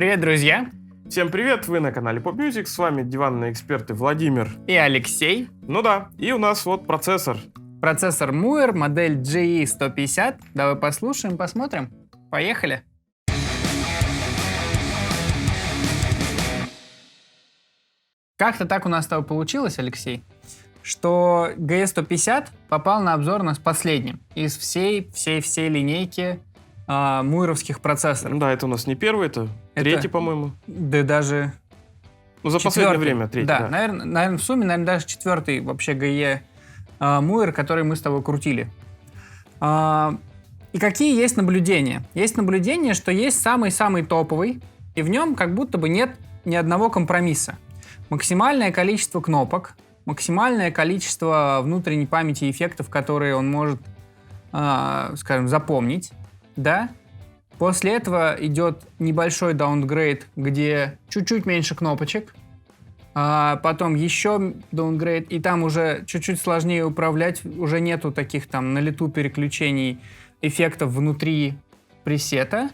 Привет, друзья! Всем привет, вы на канале Pop Music, с вами диванные эксперты Владимир и Алексей. Ну да, и у нас вот процессор. Процессор Muir, модель GE150. Давай послушаем, посмотрим. Поехали! Как-то так у нас с тобой получилось, Алексей, что GE150 попал на обзор у нас последним из всей линейки муировских процессоров. Да, это у нас не первый, это третий, по-моему. Да даже... Ну, за последнее время третий, да. Наверное, в сумме, даже четвертый вообще GE Muir, который мы с тобой крутили. И какие есть наблюдения? Есть наблюдение, что есть самый-самый топовый, и в нем как будто бы нет ни одного компромисса. Максимальное количество кнопок, максимальное количество внутренней памяти и эффектов, которые он может, скажем, запомнить, да? После этого идет небольшой даунгрейд, где чуть-чуть меньше кнопочек, потом еще даунгрейд, и там уже чуть-чуть сложнее управлять, уже нету таких там на лету переключений эффектов внутри пресета.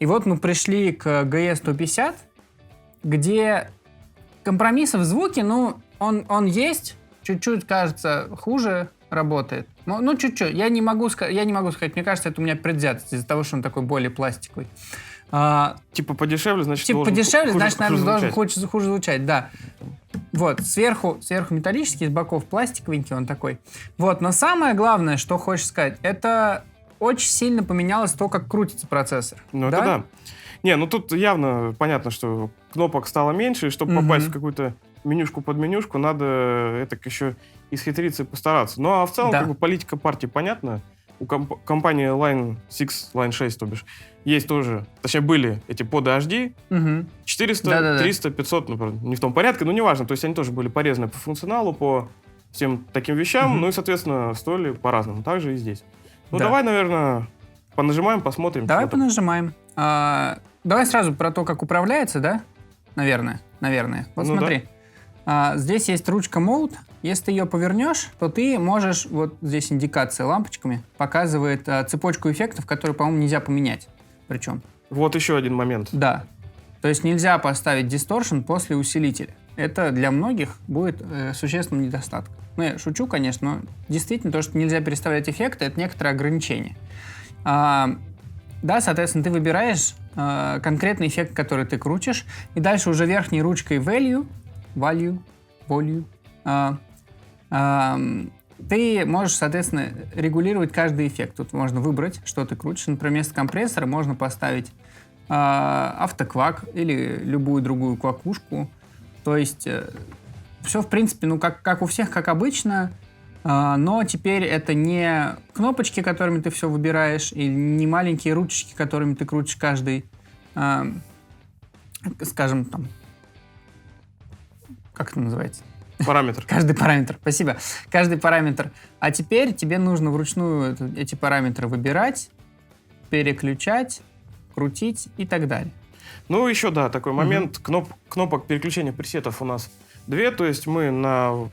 И вот мы пришли к GE150, где компромиссов в звуке, он есть, чуть-чуть, кажется, хуже работает. Ну, чуть-чуть. Я не могу сказать, мне кажется, это у меня предвзятость из-за того, что он такой более пластиковый. Типа подешевле, значит, наверное, должен хуже звучать, да. Вот, сверху металлический, с боков пластиковенький он такой. Вот, но самое главное, что хочешь сказать, это очень сильно поменялось то, как крутится процессор. Ну, да? Это да. Не, ну тут явно понятно, что кнопок стало меньше, и чтобы попасть в какую-то менюшку под менюшку, надо это еще исхитриться и постараться. Ну, а в целом, как бы, политика партии понятна. У компании Line 6, Line 6, то бишь, есть тоже, точнее, были эти поды HD, 400, 300, 500, ну, не в том порядке, но неважно. То есть они тоже были порезаны по функционалу, по всем таким вещам, ну и, соответственно, стоили по-разному. Так же и здесь. Ну, давай, наверное, понажимаем, посмотрим. Давай понажимаем. Давай сразу про то, как управляется, да? Наверное. Вот ну, смотри. Здесь есть ручка Mode. Если ты ее повернешь, то ты можешь, вот здесь индикация лампочками, показывает цепочку эффектов, которые, по-моему, нельзя поменять. Причем. Вот еще один момент. Да. То есть нельзя поставить дисторшн после усилителя. Это для многих будет существенным недостатком. Ну, я шучу, конечно, но действительно то, что нельзя переставлять эффекты, это некоторое ограничение. Да, соответственно, ты выбираешь конкретный эффект, который ты крутишь, и дальше уже верхней ручкой Value, ты можешь, соответственно, регулировать каждый эффект. Тут можно выбрать, что ты крутишь. Например, вместо компрессора можно поставить автоквак или любую другую квакушку. То есть все, в принципе, ну, как у всех, как обычно, но теперь это не кнопочки, которыми ты все выбираешь, и не маленькие ручечки, которыми ты крутишь каждый, скажем, там, как это называется? Параметр. Каждый параметр, спасибо. Каждый параметр. А теперь тебе нужно вручную эти параметры выбирать, переключать, крутить и так далее. Ну, еще, да, такой момент. Кнопок переключения пресетов у нас 2, то есть мы на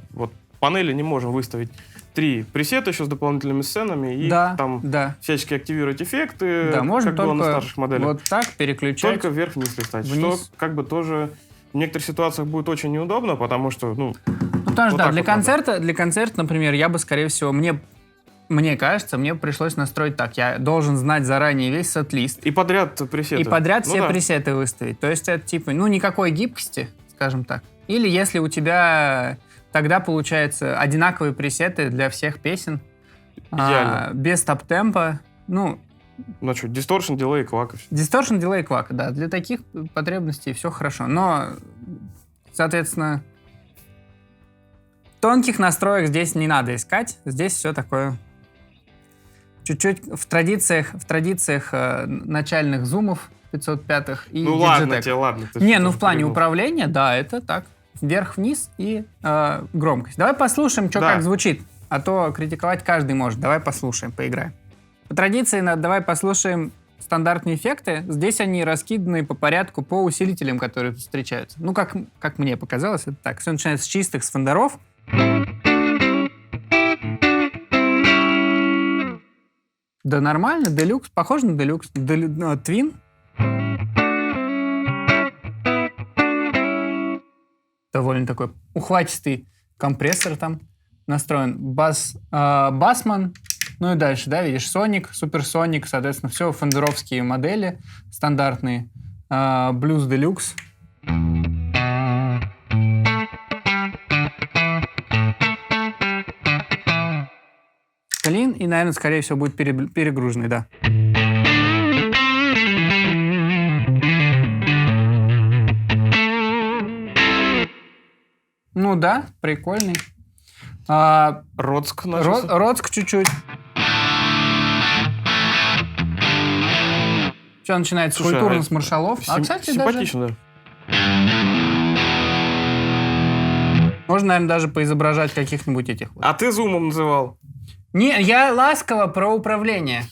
панели не можем выставить 3 пресета еще с дополнительными сценами и всячески активировать эффекты, можно как было на старших моделях. Вот так переключать. Только вверх-вниз листать, что как бы тоже в некоторых ситуациях будет очень неудобно, потому что, потому что, для концерта, например, я бы, скорее всего, мне кажется, мне пришлось настроить так. Я должен знать заранее весь сет-лист. И подряд пресеты. И подряд все пресеты выставить. То есть это типа, никакой гибкости, скажем так. Или если у тебя тогда, получается, одинаковые пресеты для всех песен. Идеально. Без топ-темпа. Ну что, дисторшн, дилей, квак. Дисторшн, дилей, квак, да. Для таких потребностей все хорошо. Но, соответственно, тонких настроек здесь не надо искать. Здесь все такое чуть-чуть в традициях начальных зумов 505-х и Digitec. ладно. В плане управления, да, это так. Вверх-вниз и громкость. Давай послушаем, как звучит. А то критиковать каждый может. Давай послушаем, поиграем. По традиции, давай послушаем стандартные эффекты. Здесь они раскиданы по порядку по усилителям, которые тут встречаются. Ну, как мне показалось, это так. Все начинается с чистых, с фендеров. Да нормально, делюкс. Похоже на делюкс. Твин. довольно такой ухватистый компрессор там настроен. Басман. Ну и дальше, да, видишь, Sonic, Supersonic, соответственно, все фендеровские модели стандартные. Blues Deluxe. Клин и, наверное, скорее всего, будет перегруженный, да. Ну да, прикольный. Родск. Родск чуть-чуть. Все начинается культурно с маршалов. Кстати, симпатично, даже... Можно, наверное, даже поизображать каких-нибудь этих. А ты зумом называл? Не, я ласково про управление.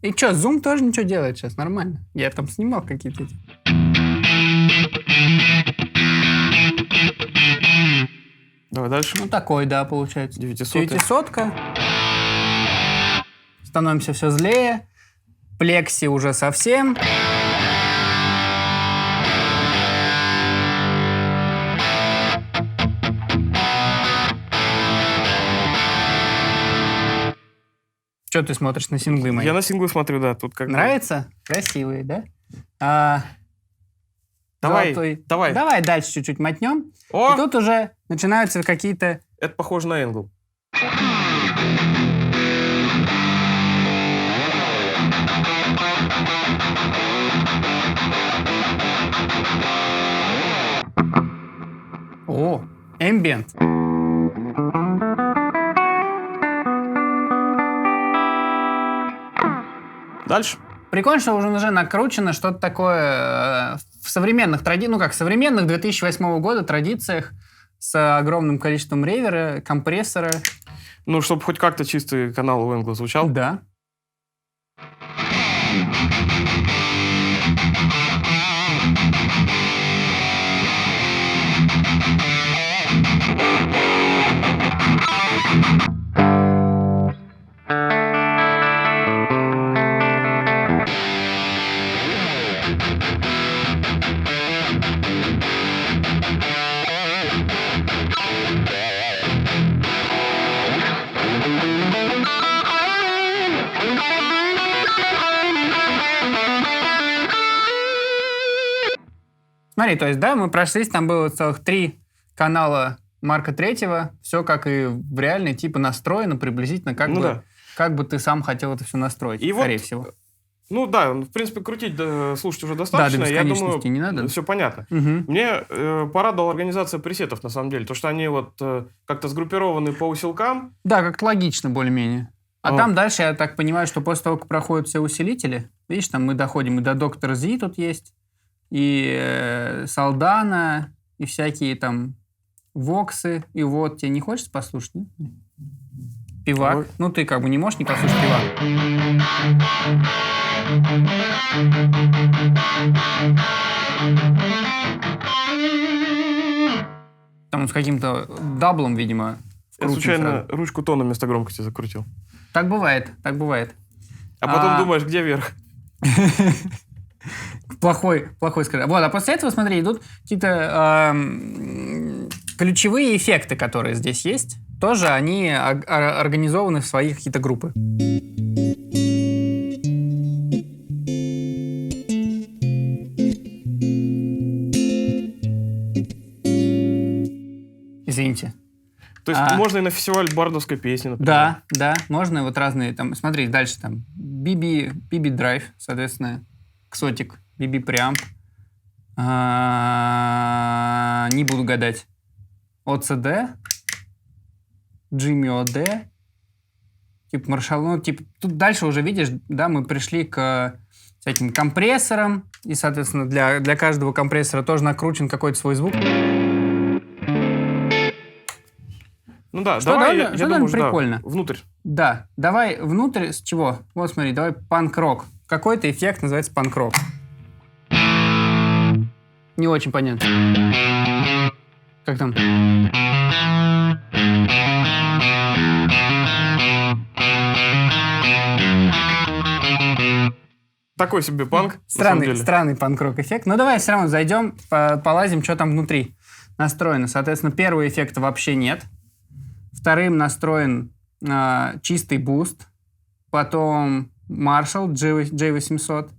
И что, зум тоже ничего делает сейчас, нормально. Я там снимал какие-то эти. Давай дальше. Ну, такой, да, получается. 900-ка. Становимся все злее. Плекси уже совсем. Что ты смотришь на синглы мои? Я на синглы смотрю, да. Тут как нравится? Красивые, да? Давай дальше чуть-чуть мотнем. И тут уже начинаются какие-то... Это похоже на Энгл. О, Ambient. Дальше. Прикольно, что уже накручено что-то такое в современных традициях, ну как, современных 2008 года традициях с огромным количеством ревера, компрессора. Ну, чтобы хоть как-то чистый канал у Энгла звучал. Да. Смотри, то есть, да, мы прошлись, там было целых 3 канала Марка Третьего, все как и в реальной, типа настроено приблизительно, как бы ты сам хотел это все настроить, и скорее всего. Ну да, в принципе, крутить, слушать уже достаточно. Да, я думаю, не надо. все понятно. Угу. Мне порадовала организация пресетов, на самом деле, то, что они вот как-то сгруппированы по усилкам. Да, как-то логично более-менее. А там дальше, я так понимаю, что после того, как проходят все усилители, видишь, там мы доходим и до Доктора Зи тут есть, и Салдана, и всякие там воксы, и вот, тебе не хочется послушать, нет? Пивак. Ой. Ну, ты как бы не можешь не послушать пивак. Там с каким-то даблом, видимо. Я случайно ручку тона вместо громкости закрутил. Так бывает, так бывает. А потом думаешь, где вверх? Плохой скажем. Вот, а после этого, смотри, идут какие-то ключевые эффекты, которые здесь есть. Тоже они организованы в свои какие-то группы. Извините. То есть можно и на фестиваль бардовской песни, например. Да, можно вот разные там. Смотри, дальше там BB Drive, соответственно, Ксотик, BB Preamp. Не буду гадать. OCD, Jimmy OD, типа Marshall, ну, типа, тут дальше уже, видишь, да, мы пришли к всяким компрессорам, и, соответственно, для каждого компрессора тоже накручен какой-то свой звук. Ну да, что давай, я думаю, прикольно. Да, внутрь. Да, давай внутрь с чего? Вот смотри, давай панк-рок. Какой-то эффект называется панк-рок. Не очень понятно. Как там? Такой себе панк. Странный панк-рок эффект. Ну давай все равно зайдем, полазим, что там внутри. настроено. Соответственно, первого эффекта вообще нет. Вторым настроен чистый буст. Потом Marshall J800,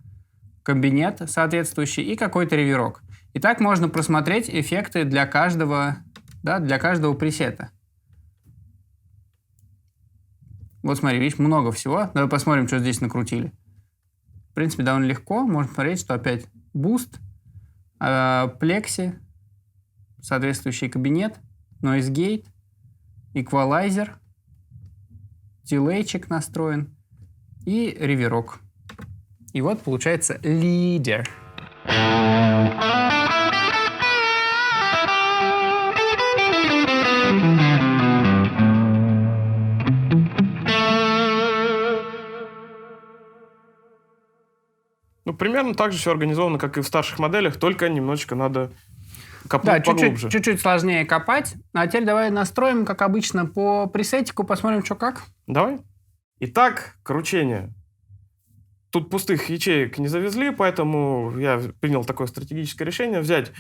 кабинет соответствующий и какой-то реверок. И так можно просмотреть эффекты для каждого пресета. Вот смотри, видишь, много всего. Давай посмотрим, что здесь накрутили. В принципе, довольно легко. Можно смотреть, что опять буст, плекси, соответствующий кабинет, noise gate, эквалайзер, дилейчик настроен и реверок. И вот получается лидер. Ну, примерно так же все организовано, как и в старших моделях, только немножечко надо копнуть поглубже. Чуть-чуть сложнее копать. А теперь давай настроим, как обычно, по пресетику, посмотрим, что как. Давай. Итак, кручение. Тут пустых ячеек не завезли, поэтому я принял такое стратегическое решение взять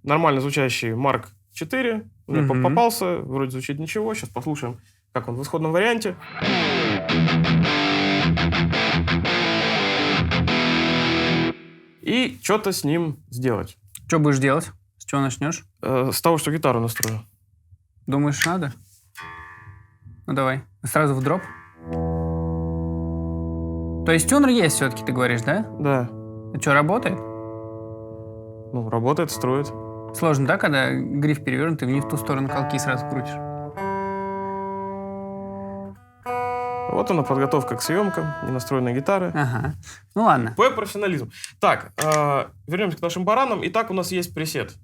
нормально звучащий Mark 4. У меня попался, вроде звучит ничего. Сейчас послушаем, как он в исходном варианте. И что-то с ним сделать. Что будешь делать? С чего начнешь? С того, что гитару настрою. Думаешь, надо? Ну, давай. Сразу в дроп. То есть тюнер есть все-таки, ты говоришь, да? Да. А что, работает? Ну, работает, строит. Сложно, да, когда гриф перевернут, и не в ту сторону колки сразу крутишь? Вот она, подготовка к съемкам, ненастроенной гитары. Ага. Ну ладно. Профессионализм. Так, вернемся к нашим баранам. Итак, у нас есть пресет.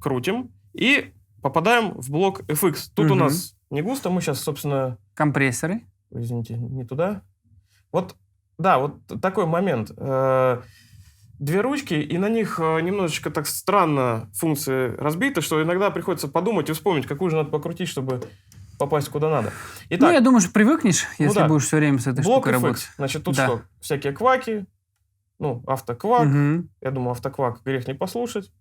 Крутим и попадаем в блок FX. Тут у нас не густо, мы сейчас, собственно... Компрессоры. Извините, не туда. Вот, да, вот такой момент. Две ручки, и на них немножечко так странно функции разбиты, что иногда приходится подумать и вспомнить, какую же надо покрутить, чтобы попасть куда надо. Итак, ну, я думаю, что привыкнешь, если будешь все время с этой блок штукой FX. работать. Значит, тут что? Всякие кваки, ну, автоквак. Я думаю, автоквак грех не послушать.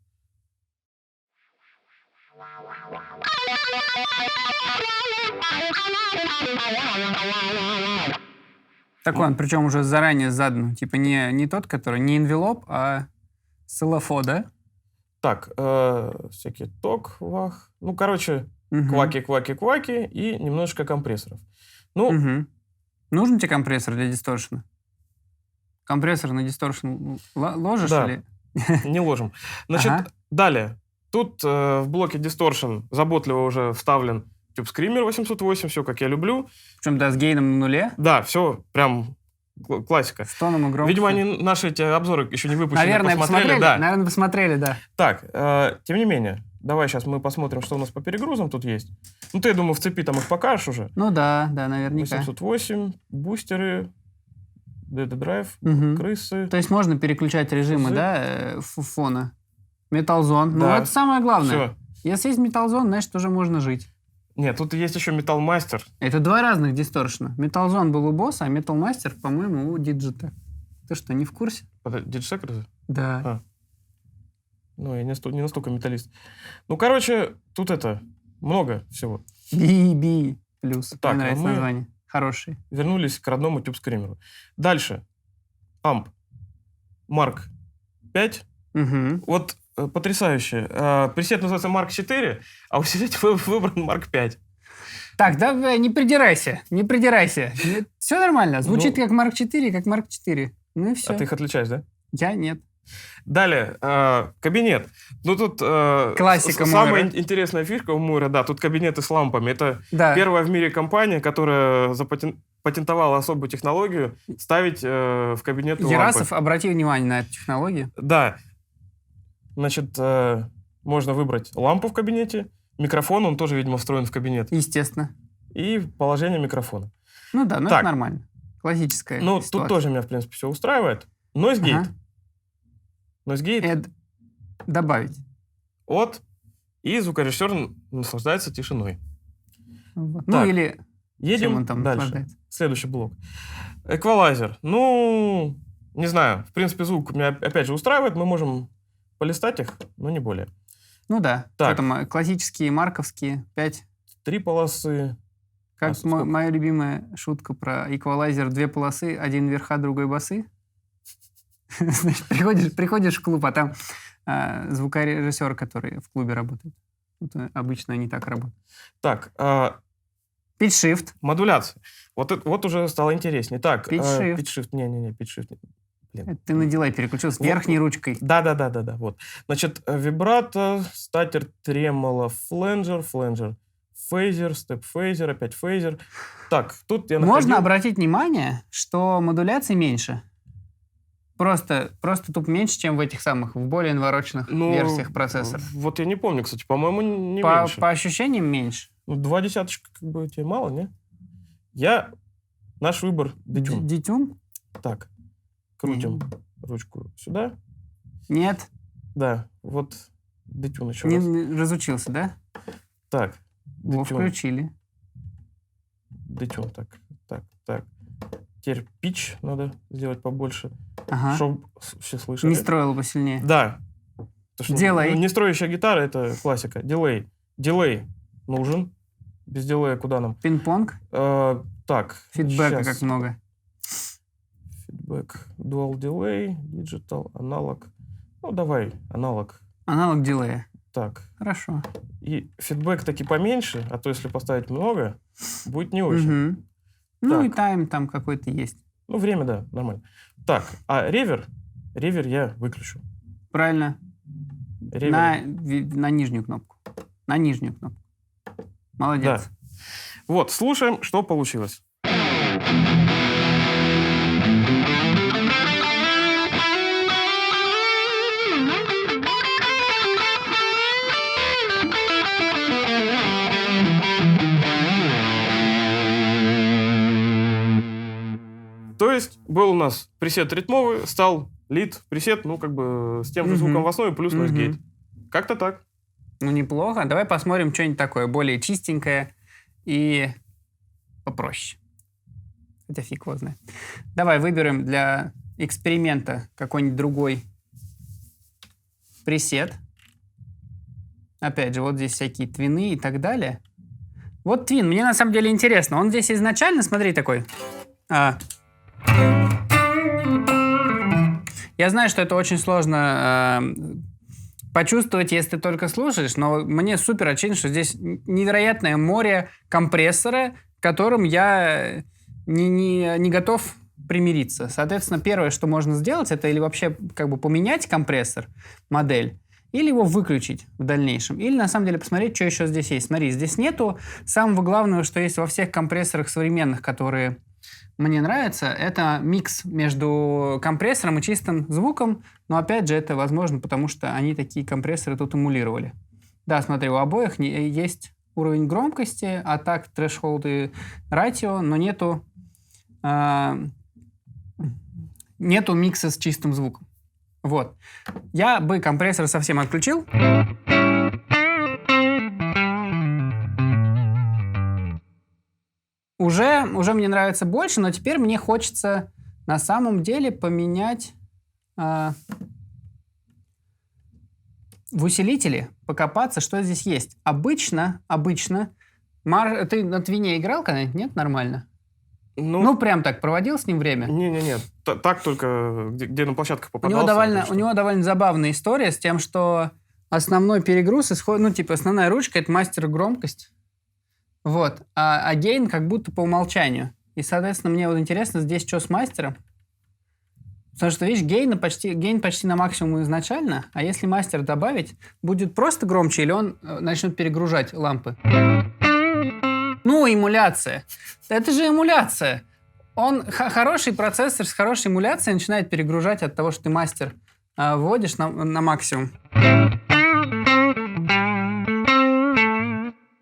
Такой он, причем уже заранее задан. Типа не тот, который, не envelope, а SLFO, да? Так, всякие ток, вах. Ну, короче, кваки и немножечко компрессоров. Ну, нужен тебе компрессор для дисторшена? Компрессор на дисторшн ложишь или? Не ложим. Значит, далее. Тут в блоке Distortion заботливо уже вставлен Tube Screamer 808, все как я люблю. Причем, да, с гейном на нуле. Да, все прям классика. С тоном и громкостью. Видимо, они наши эти обзоры еще не выпущены. Наверное, посмотрели. Да. Наверное, посмотрели, да. Так, тем не менее, давай сейчас мы посмотрим, что у нас по перегрузам тут есть. Ну, ты, я думаю, в цепи там их покажешь уже. Ну да, наверняка. 808, бустеры, DD Drive, крысы. То есть можно переключать режимы, да, фона. Metal Zone. Да. Ну, это самое главное. Все. Если есть Metal Zone, значит, уже можно жить. Нет, тут есть еще Metal Master. Это два разных дисторшена. Metal Zone был у босса, а Metal Master, по-моему, у Digita. Ты что, не в курсе? Digitech разве? Да. Ну, я не настолько металлист. Ну, короче, тут много всего. BB плюс. Так, мне нравится название. Хороший. Вернулись к родному Tube Screamer. Дальше. Амп. Mark 5. Вот потрясающе. Пресет называется Mark 4, а у себя выбран Mark 5. Так, да, не придирайся. Все нормально. Звучит как Mark 4, как Mark 4. Ну и все. А ты их отличаешь, да? Я нет. Далее, кабинет. Ну, тут классика самая Мойра. интересная фишка у Мойра, да, тут кабинеты с лампами. Это да. Первая в мире компания, которая патентовала особую технологию ставить в кабинет лампы. Ярасов, обрати внимание на эту технологию. Да. Значит, можно выбрать лампу в кабинете, микрофон, он тоже, видимо, встроен в кабинет. Естественно. И положение микрофона. Ну да, это нормально. Классическая ситуация. Тут тоже меня, в принципе, все устраивает. Noise Gate. Noise Gate. Добавить. И звукорежиссер наслаждается тишиной. Вот. Ну или... Едем он там дальше. Следующий блок. Эквалайзер. Ну, не знаю. В принципе, звук меня, опять же, устраивает. Мы можем полистать их, но не более. Ну да. Так. Что там, классические, марковские, 5. 3 полосы. Как моя любимая шутка про эквалайзер: 2 полосы, один верха, другой басы. Значит, приходишь в клуб, а там звукорежиссер, который в клубе работает. Обычно они так работают. Так. Pitch-shift. Модуляция. Вот уже стало интереснее. Так. Pitch-shift. Pitch-shift. Не, pitch-shift. Блин. Ты на дилей переключился верхней ручкой. Да. Вот. Значит, вибрато, статер, тремоло, фленджер, фейзер, степ-фейзер, опять фейзер. Так, тут я находил... Можно обратить внимание, что модуляции меньше. Просто тупо меньше, чем в этих самых, в более навороченных версиях процессора. Вот я не помню, кстати. По-моему, не меньше. По ощущениям меньше. 2 десяточка, как бы, тебе мало, не? Наш выбор детюн. Детюн? Так, крутим ручку сюда. Нет. Да, вот детюн еще раз. Не разучился, да? Так. Включили. Детюн, так. Теперь pitch надо сделать побольше, чтобы все слышали. Не строил посильнее. Да. Делей. Не строящая гитара — это классика. Дилей. Дилей нужен. Без дилея куда нам? Пинг-понг? Так. Фидбэка как много. Фидбэк. Dual delay, digital, аналог. Ну, давай, аналог. Аналог дилея. Так. Хорошо. И фидбэк таки поменьше, а то если поставить много, будет не очень. Ну и тайм там какой-то есть. Ну, время, да, нормально. Так, а ревер я выключу. Правильно. На нижнюю кнопку. На нижнюю кнопку. Молодец. Да. Вот, слушаем, что получилось. То есть был у нас пресет ритмовый, стал лид пресет, ну, как бы с тем же звуком в основе, плюс noise gate. Как-то так. Ну, неплохо. Давай посмотрим что-нибудь такое более чистенькое и попроще. Хотя фиг его знает. Давай выберем для эксперимента какой-нибудь другой пресет. Опять же, вот здесь всякие твины и так далее. Вот твин. Мне на самом деле интересно. Он здесь изначально, смотри, такой... Я знаю, что это очень сложно почувствовать, если ты только слушаешь, но мне супер очевидно, что здесь невероятное море компрессора, к которым я не готов примириться. Соответственно, первое, что можно сделать, это или вообще как бы поменять компрессор, модель, или его выключить в дальнейшем. Или, на самом деле, посмотреть, что еще здесь есть. Смотри, здесь нету самого главного, что есть во всех компрессорах современных, которые мне нравятся. Это микс между компрессором и чистым звуком. Но, опять же, это возможно, потому что они такие компрессоры тут эмулировали. Да, смотри, у обоих есть уровень громкости, а так threshold и ratio, но нету микса с чистым звуком. Вот. Я бы компрессор совсем отключил. Уже мне нравится больше, но теперь мне хочется на самом деле поменять в усилителе, покопаться, что здесь есть. Обычно ты на твине играл когда-нибудь? Нет? Нормально? Ну, прям так, проводил с ним время? Не. Так только, где на площадках попадался. У него довольно забавная история с тем, что основной перегруз исходит, основная ручка — это мастер громкость. Вот. А гейн как будто по умолчанию. И, соответственно, мне вот интересно здесь что с мастером. Потому что, видишь, гейн почти на максимум изначально, а если мастер добавить, будет просто громче или он начнет перегружать лампы? Ну, эмуляция. Это же эмуляция. Хороший процессор с хорошей эмуляцией начинает перегружать от того, что ты мастер вводишь на максимум.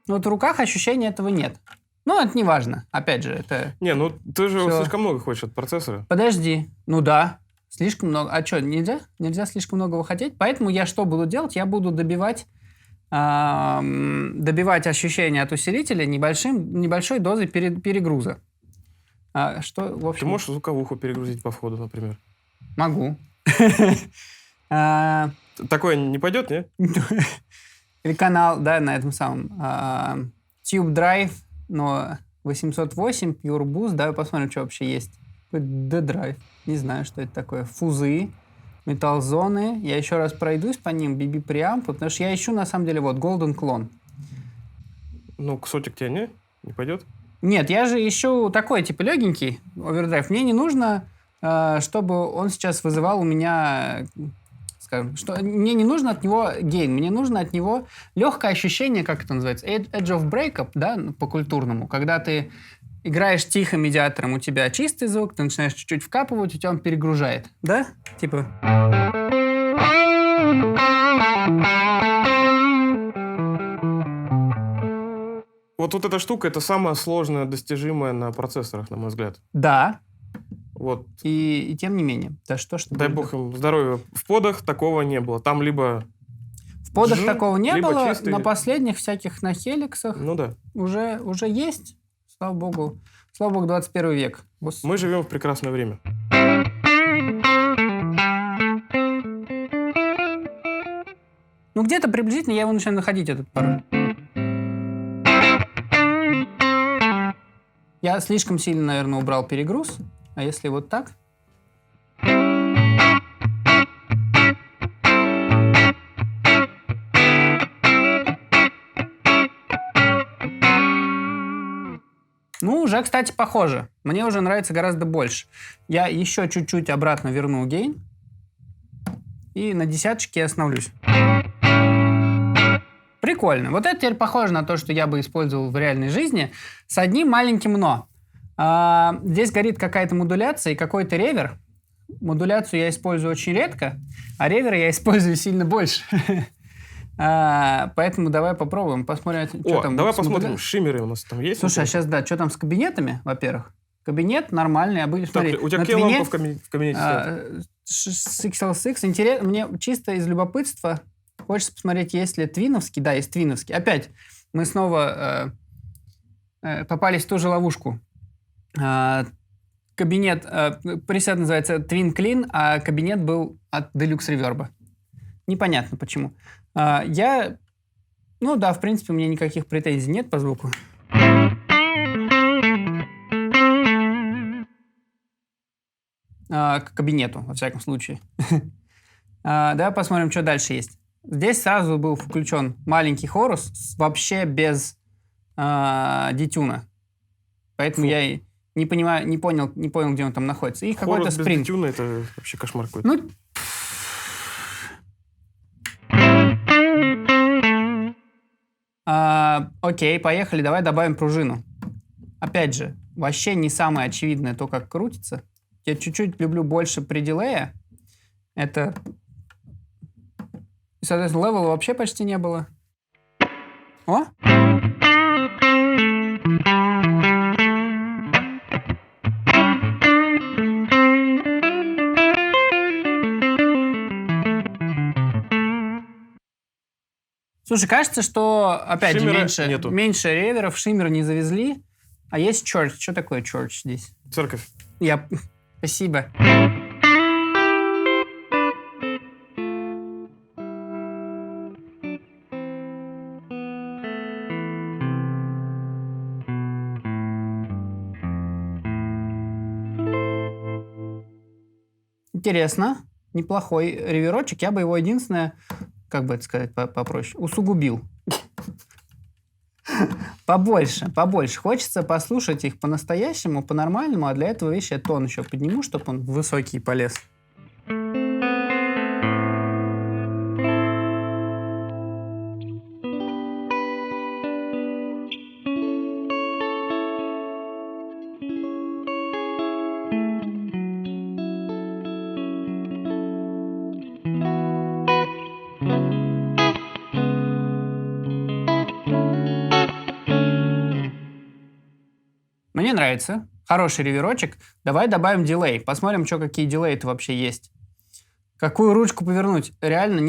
Вот в руках ощущения этого нет. Ну, это не важно. Опять же, это... Не, ну ты же слишком много хочешь от процессора. Подожди. Ну да, слишком много. А что, нельзя? Нельзя слишком многого хотеть? Поэтому я что буду делать? Я буду добивать ощущения от усилителя небольшой дозой перегруза. Что, в общем... Ты можешь звуковуху перегрузить по входу, например? Могу. Такое не пойдет, не? Или канал, да, на этом самом Tube Drive, но 808, Pure Boost. Давай посмотрим, что вообще есть. D-Drive. Не знаю, что это такое. Фузы, металл-зоны. Я еще раз пройдусь по ним. BB преамп, потому что я ищу, на самом деле, вот, Golden Clone. Ну, кусочек тебе не пойдет? Нет, я же ищу такой, типа, легенький овердрайв. Мне не нужно, чтобы он сейчас вызывал у меня, скажем, что мне не нужно от него гейн, мне нужно от него легкое ощущение, как это называется, edge of breakup, да, по-культурному, когда ты играешь тихо медиатором, у тебя чистый звук, ты начинаешь чуть-чуть вкапывать, у тебя он перегружает, да? Типа... Вот эта штука, это самое сложное достижимое на процессорах, на мой взгляд. Да. Вот. И тем не менее. Да что ж дай бог им здоровья. В подах такого не было. Там либо... В подах такого не было. Чистый... На последних всяких, на хеликсах ну да. уже есть. Слава богу. Слава богу, 21 век. Мы живем в прекрасное время. Ну, где-то приблизительно я его начинаю находить, этот пароль. Я слишком сильно, наверное, убрал перегруз. А если вот так? Ну, уже, кстати, похоже. Мне уже нравится гораздо больше. Я еще чуть-чуть обратно верну гейн. И на десяточке остановлюсь. Прикольно. Вот это теперь похоже на то, что я бы использовал в реальной жизни, с одним маленьким «но». Здесь горит какая-то модуляция и какой-то ревер. Модуляцию я использую очень редко, а ревер я использую сильно больше. Поэтому давай попробуем, посмотрим, что там. Давай посмотрим, шиммеры у нас там есть? Слушай, а сейчас, да, что там с кабинетами, во-первых? Кабинет нормальный, смотри. У тебя какие лампы в кабинете стоят? 6L6. Интересно, мне чисто из любопытства хочется посмотреть, есть ли твиновский. Да, есть твиновский. Опять мы снова попались в ту же ловушку. Кабинет, пресет называется Twin Clean, а кабинет был от Deluxe Reverb. Непонятно почему. Ну да, в принципе, у меня никаких претензий нет по звуку. К кабинету, во всяком случае. Давай посмотрим, что дальше есть. Здесь сразу был включен маленький хорус, вообще без детюна. Поэтому я и не понял, где он там находится. И какой-то спринг. Без детюна — это вообще кошмар какой-то. Ну, окей, поехали, давай добавим пружину. Опять же, вообще не самое очевидное то, как крутится. Я чуть-чуть люблю больше предилея. Это... Соответственно, левела вообще почти не было. О! Слушай, кажется, что, опять же, меньше реверов, шиммер не завезли. А есть church. Что такое church здесь? Церковь. Спасибо. Интересно. Неплохой реверочек. Я бы его единственное, как бы это сказать попроще, усугубил. Побольше. Хочется послушать их по-настоящему, по-нормальному, а для этого, видишь, я тон еще подниму, чтобы он высокий полез. Мне нравится. Хороший реверочек. Давай добавим дилей. Посмотрим, какие дилеи-то вообще есть. Какую ручку повернуть? Реально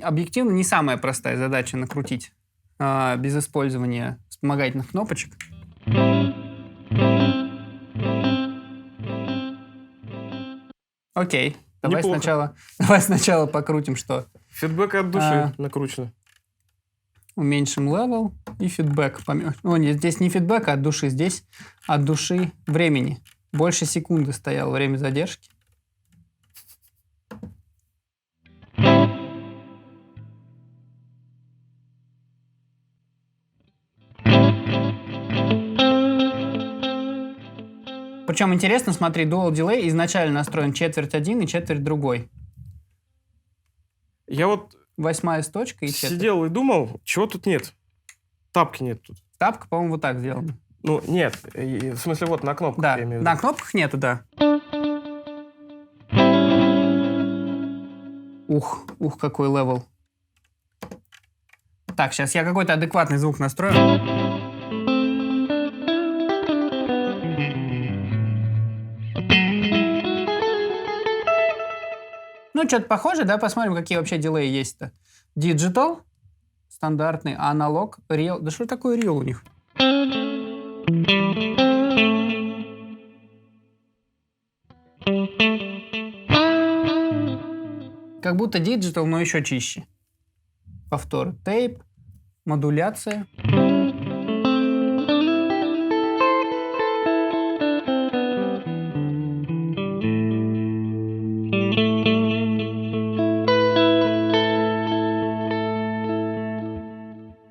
объективно не самая простая задача накрутить без использования вспомогательных кнопочек. Окей. Давай сначала покрутим что. Фидбэк от души накручено. Уменьшим level и фидбэк. Нет, здесь не фидбэк, а от души. Здесь от души времени. Больше секунды стояло время задержки. Причем интересно, смотри, Dual Delay изначально настроен четверть один и четверть другой. Я вот 8 с точкой и четверть. Сидел и думал, чего тут нет. Тапки нет тут. Тапка, по-моему, вот так сделана. Ну, нет. В смысле, вот на кнопках, да, я имею в виду. На кнопках нету, да. Ух, какой левел. Так, сейчас я какой-то адекватный звук настрою. Ну, что-то похоже, да? Посмотрим, какие вообще дилеи есть-то. Digital, стандартный, аналог, real. Да что такое real у них? Как будто digital, но еще чище. Повторы. Тейп, модуляция.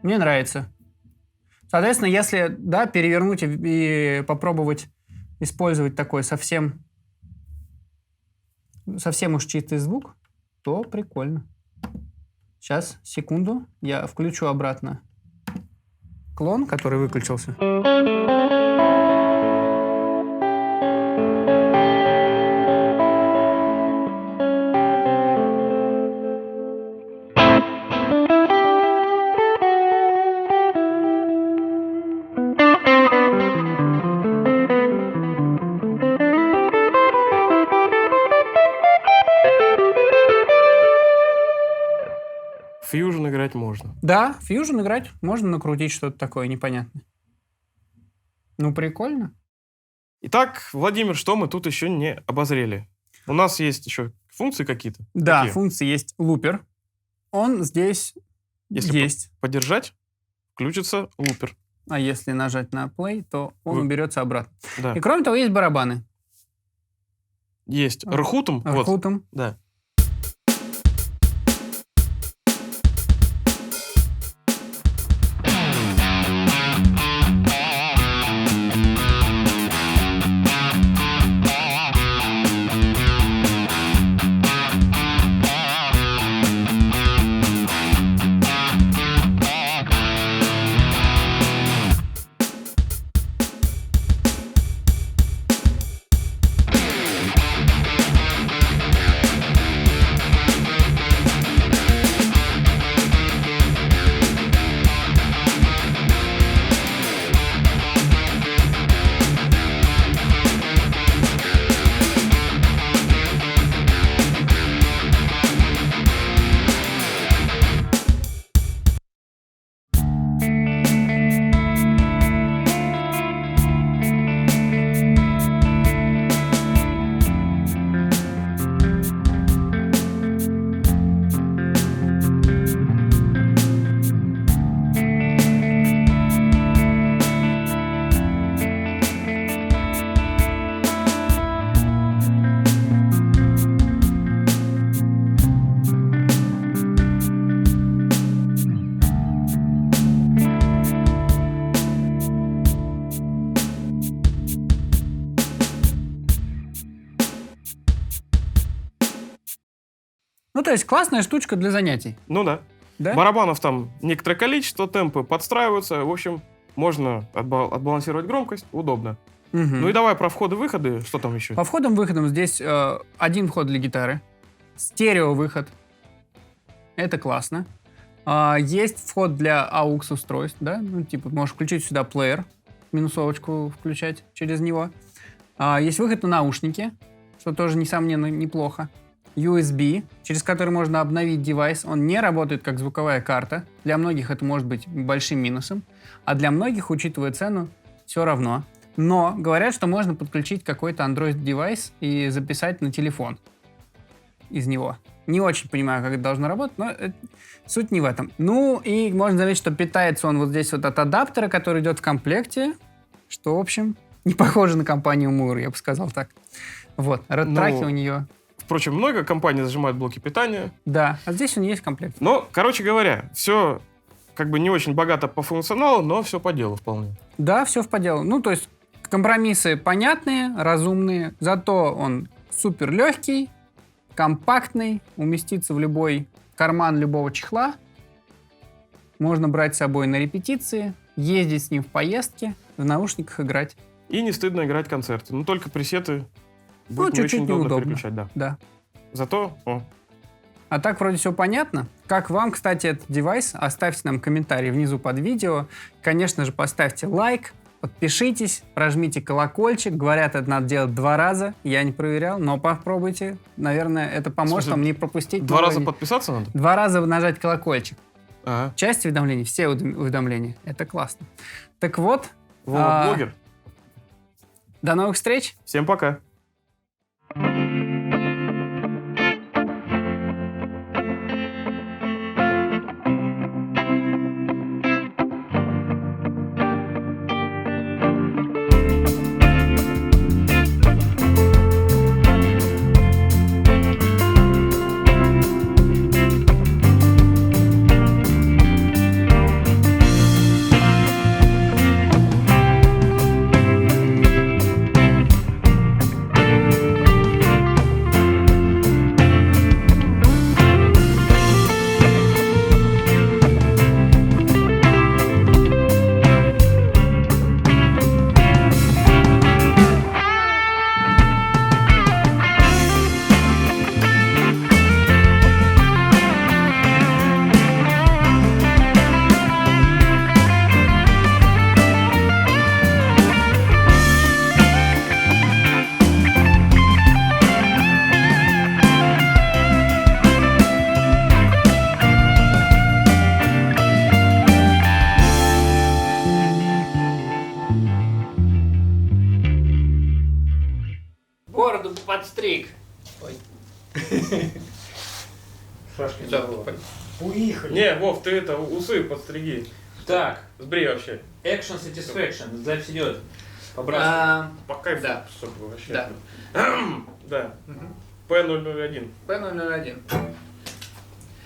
Мне нравится. Соответственно, если, да, перевернуть и попробовать использовать такой совсем уж чистый звук, то прикольно. Сейчас, секунду, я включу обратно клон, который выключился. Fusion играть можно. Да, Fusion играть можно, накрутить что-то такое непонятное. Ну, прикольно. Итак, Владимир, что мы тут еще не обозрели? У нас есть еще функции какие-то? Да, Какие? функции есть лупер. Он здесь Если есть. подержать, включится лупер. А если нажать на play, то он уберется обратно. Да. И кроме того, есть барабаны. Есть. Рхутом. Рхутом. Вот. Да. Ну, то есть классная штучка для занятий. Ну да. Да? Барабанов там некоторое количество, темпы подстраиваются. В общем, можно отбалансировать громкость. Удобно. Угу. Ну и давай про входы-выходы. Что там еще? По входам-выходам здесь один вход для гитары. Стерео-выход. Это классно. Есть вход для AUX устройств, да? Ну, типа, можешь включить сюда плеер, минусовочку включать через него. Есть выход на наушники, что тоже, несомненно, неплохо. USB, через который можно обновить девайс. Он не работает как звуковая карта. Для многих это может быть большим минусом. А для многих, учитывая цену, все равно. Но говорят, что можно подключить какой-то Android-девайс и записать на телефон из него. Не очень понимаю, как это должно работать, но суть не в этом. Ну, и можно заметить, что питается он вот здесь вот от адаптера, который идет в комплекте, что, в общем, не похоже на компанию Мур, я бы сказал так. Вот, red-траки у нее. Впрочем, много компаний зажимают блоки питания. Да, а здесь он есть в комплекте. Но, короче говоря, все как бы не очень богато по функционалу, но все по делу вполне. Да, все по делу. Ну, то есть компромиссы понятные, разумные, зато он супер легкий, компактный, уместится в любой карман любого чехла. Можно брать с собой на репетиции, ездить с ним в поездки, в наушниках играть. И не стыдно играть концерты. Но только пресеты будет чуть-чуть очень удобно неудобно. переключать. Да. Зато... А так вроде все понятно. Как вам, кстати, этот девайс? Оставьте нам комментарий внизу под видео. Конечно же, поставьте лайк, подпишитесь, прожмите колокольчик. Говорят, это надо делать 2 раза. Я не проверял, но попробуйте. Наверное, это поможет вам не пропустить. 2 раза подписаться надо? 2 раза нажать колокольчик. Ага. Часть уведомлений, все уведомления. Это классно. Так вот. Вова блогер. До новых встреч. Всем пока. Подстриг. Ой. Шашки Уехали. Не, Вов, ты это, усы подстриги. Так. Сбрей вообще. Action Satisfaction. Запись идет. По кайфу. Да. Чтобы вообще. Да. Да. P001. P001.